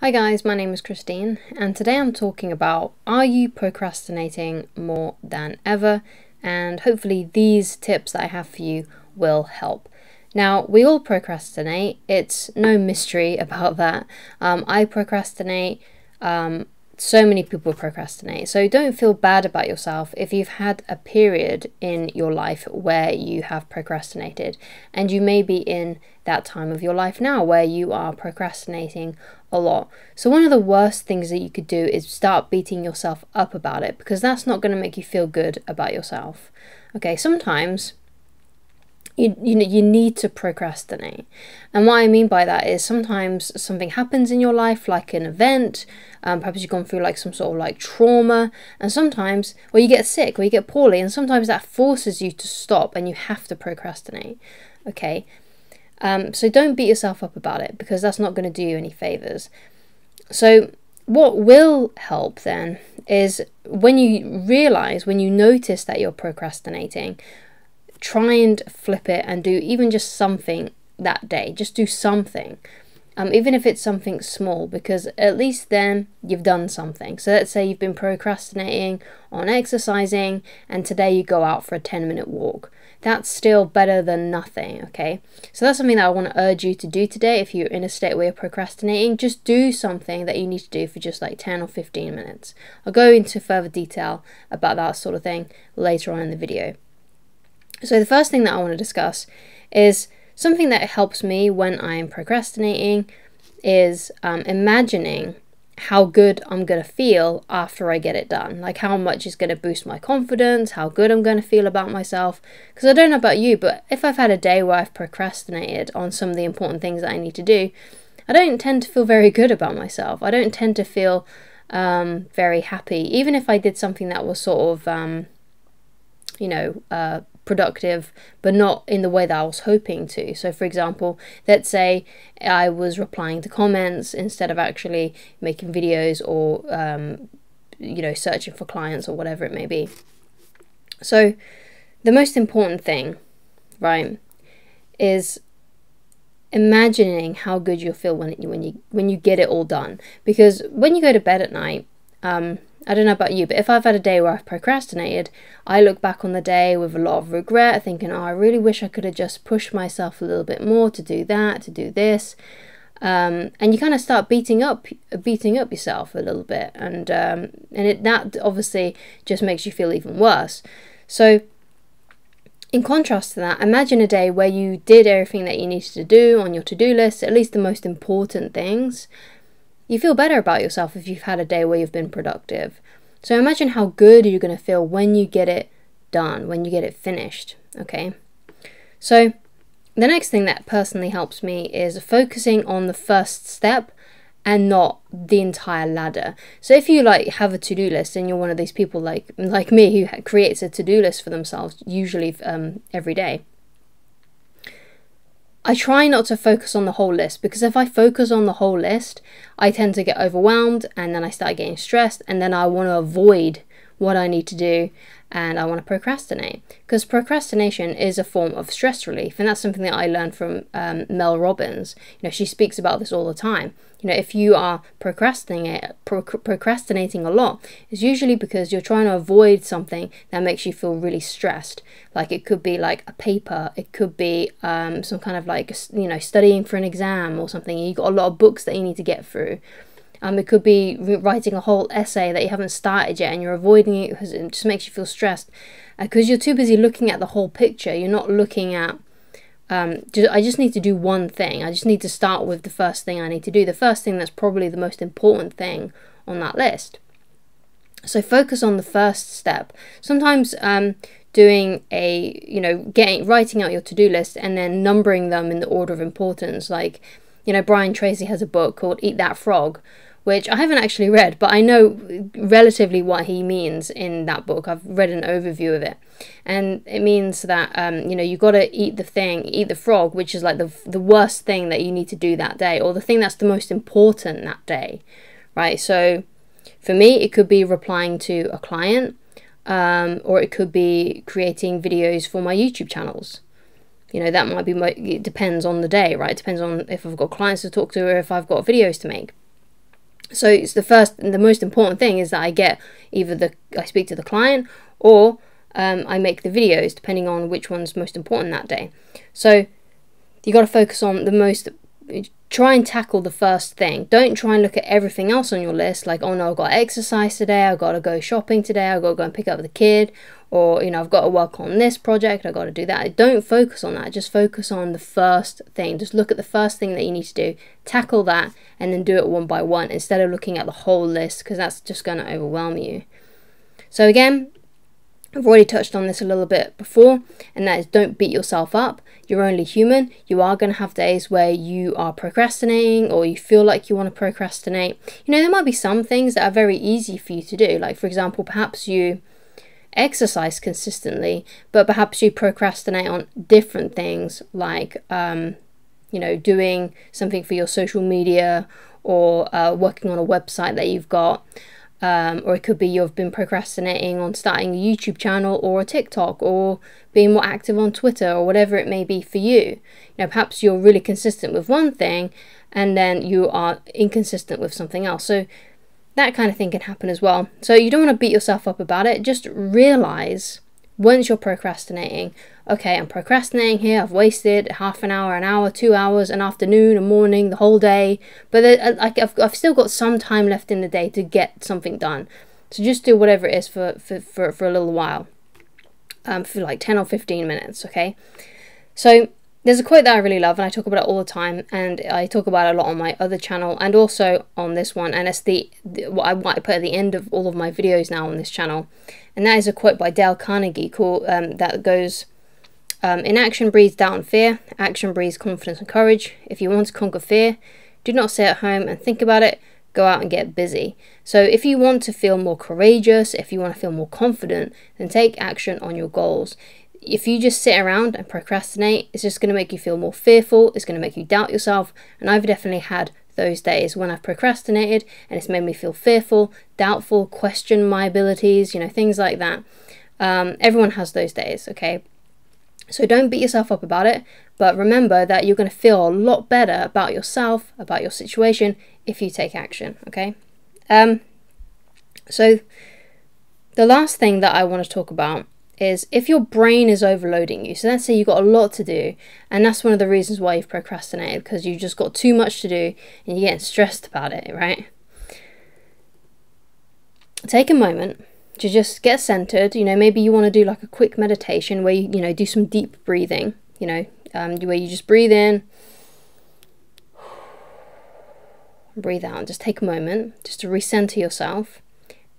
Hi guys, my name is Christine, and today I'm talking about, are you procrastinating more than ever? And hopefully these tips that I have for you will help. Now, we all procrastinate. It's no mystery about that. I procrastinate. So many people procrastinate. So don't feel bad about yourself if you've had a period in your life where you have procrastinated, and you may be in that time of your life now where you are procrastinating a lot. So one of the worst things that you could do is start beating yourself up about it, because that's not going to make you feel good about yourself. Okay, sometimes you need to procrastinate. And what I mean by that is sometimes something happens in your life, like an event, perhaps you've gone through like some sort of like trauma, and sometimes, or you get sick or you get poorly, and sometimes that forces you to stop and you have to procrastinate. Okay, so don't beat yourself up about it, because that's not going to do you any favors. So what will help then is when you notice that you're procrastinating, try and flip it and do even just something that day. Just do something, even if it's something small, because at least then you've done something. So let's say you've been procrastinating on exercising, and today you go out for a 10-minute walk. That's still better than nothing, okay? So that's something that I want to urge you to do today. If you're in a state where you're procrastinating, just do something that you need to do for just like 10 or 15 minutes. I'll go into further detail about that sort of thing later on in the video. So the first thing that I want to discuss is something that helps me when I'm procrastinating is imagining how good I'm going to feel after I get it done. Like how much is going to boost my confidence, how good I'm going to feel about myself. Because I don't know about you, but if I've had a day where I've procrastinated on some of the important things that I need to do, I don't tend to feel very good about myself. I don't tend to feel very happy, even if I did something that was sort of, productive, but not in the way that I was hoping to. So for example, let's say I was replying to comments instead of actually making videos or searching for clients or whatever it may be. So the most important thing, right, is imagining how good you'll feel when you get it all done. Because when you go to bed at night, I don't know about you, but if I've had a day where I've procrastinated, I look back on the day with a lot of regret, thinking, oh, I really wish I could have just pushed myself a little bit more to do that, to do this. And you kind of start beating up yourself a little bit. And that obviously just makes you feel even worse. So in contrast to that, imagine a day where you did everything that you needed to do on your to-do list, at least the most important things. You feel better about yourself if you've had a day where you've been productive. So imagine how good you're going to feel when you get it done, when you get it finished, okay? So the next thing that personally helps me is focusing on the first step and not the entire ladder. So if you have a to-do list and you're one of these people like me who creates a to-do list for themselves, usually every day, I try not to focus on the whole list, because if I focus on the whole list, I tend to get overwhelmed, and then I start getting stressed, and then I want to avoid what I need to do, and I want to procrastinate. Because procrastination is a form of stress relief, and that's something that I learned from Mel Robbins. She speaks about this all the time. If you are procrastinating a lot, it's usually because you're trying to avoid something that makes you feel really stressed. Like it could be like a paper, it could be some kind of studying for an exam or something. You've got a lot of books that you need to get through. It could be writing a whole essay that you haven't started yet, and you're avoiding it because it just makes you feel stressed. Because you're too busy looking at the whole picture. You're not looking at, I just need to do one thing. I just need to start with the first thing I need to do. The first thing that's probably the most important thing on that list. So focus on the first step. Sometimes doing writing out your to-do list and then numbering them in the order of importance. Like, Brian Tracy has a book called Eat That Frog, which I haven't actually read, but I know relatively what he means in that book. I've read an overview of it, and it means that you got to eat the frog, which is like the worst thing that you need to do that day, or the thing that's the most important that day, right? So for me, it could be replying to a client, or it could be creating videos for my YouTube channels. That might be it depends on the day, right? It depends on if I've got clients to talk to or if I've got videos to make. So it's the most important thing is that I get either I speak to the client, or I make the videos, depending on which one's most important that day. So you got to focus on try and tackle the first thing. Don't try and look at everything else on your list, like, oh no, I've got to exercise today, I've got to go shopping today, I've got to go and pick up the kid, or, you know, I've got to work on this project, I've got to do that. Don't focus on that. Just focus on the first thing. Just look at the first thing that you need to do, tackle that, and then do it one by one, instead of looking at the whole list, because that's just going to overwhelm you. So again, I've already touched on this a little bit before, and that is, don't beat yourself up. You're only human. You are going to have days where you are procrastinating, or you feel like you want to procrastinate. You know, there might be some things that are very easy for you to do. Like, for example, perhaps you exercise consistently, but perhaps you procrastinate on different things, like, you know, doing something for your social media, or working on a website that you've got. Or it could be you've been procrastinating on starting a YouTube channel, or a TikTok, or being more active on Twitter, or whatever it may be for you. You know, perhaps you're really consistent with one thing, and then you are inconsistent with something else. So that kind of thing can happen as well. So you don't want to beat yourself up about it. Just realize, once you're procrastinating, okay, I'm procrastinating here, I've wasted half an hour, 2 hours, an afternoon, a morning, the whole day, but I've still got some time left in the day to get something done. So just do whatever it is for a little while, for like 10 or 15 minutes, okay? So there's a quote that I really love, and I talk about it all the time, and I talk about it a lot on my other channel, and also on this one, and it's what I put at the end of all of my videos now on this channel. And that is a quote by Dale Carnegie that goes, inaction breeds doubt and fear, action breeds confidence and courage. If you want to conquer fear, do not sit at home and think about it, go out and get busy. So if you want to feel more courageous, if you want to feel more confident, then take action on your goals. If you just sit around and procrastinate, it's just going to make you feel more fearful, it's going to make you doubt yourself, and I've definitely had those days when I've procrastinated and it's made me feel fearful, doubtful, question my abilities, you know, things like that. Everyone has those days, okay? So don't beat yourself up about it, but remember that you're going to feel a lot better about yourself, about your situation, if you take action, okay? So the last thing that I want to talk about is if your brain is overloading you. So let's say you've got a lot to do, and that's one of the reasons why you've procrastinated, because you've just got too much to do and you're getting stressed about it, right? Take a moment to just get centered. You know, maybe you want to do like a quick meditation where you know, do some deep breathing, you know, where you just breathe in, breathe out, and just take a moment just to recenter yourself,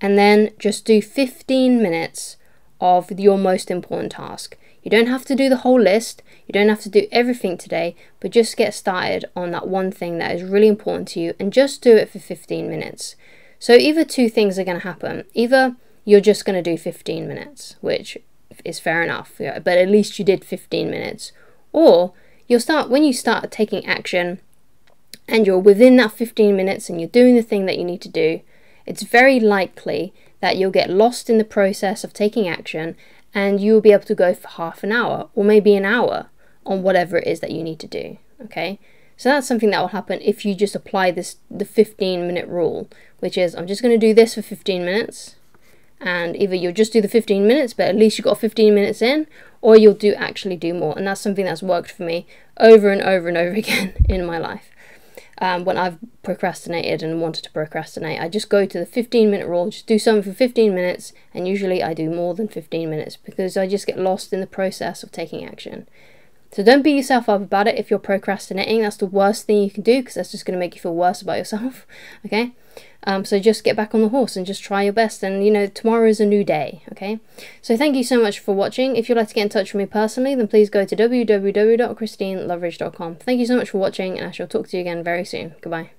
and then just do 15 minutes of your most important task. You don't have to do the whole list, you don't have to do everything today, but just get started on that one thing that is really important to you, and just do it for 15 minutes. So either two things are going to happen. Either you're just going to do 15 minutes, which is fair enough, but at least you did 15 minutes. Or when you start taking action and you're within that 15 minutes and you're doing the thing that you need to do, it's very likely that you'll get lost in the process of taking action, and you'll be able to go for half an hour or maybe an hour on whatever it is that you need to do, okay? So that's something that will happen if you just apply the 15-minute rule, which is, I'm just going to do this for 15 minutes, and either you'll just do the 15 minutes, but at least you got 15 minutes in, or you'll actually do more. And that's something that's worked for me over and over and over again in my life. When I've procrastinated and wanted to procrastinate, I just go to the 15-minute rule, just do something for 15 minutes, and usually I do more than 15 minutes because I just get lost in the process of taking action. So don't beat yourself up about it if you're procrastinating. That's the worst thing you can do, because that's just going to make you feel worse about yourself, okay? So just get back on the horse and just try your best, and you know, tomorrow is a new day, okay? So thank you so much for watching. If you'd like to get in touch with me personally, then please go to www.christineloveridge.com. Thank you so much for watching, and I shall talk to you again very soon. Goodbye.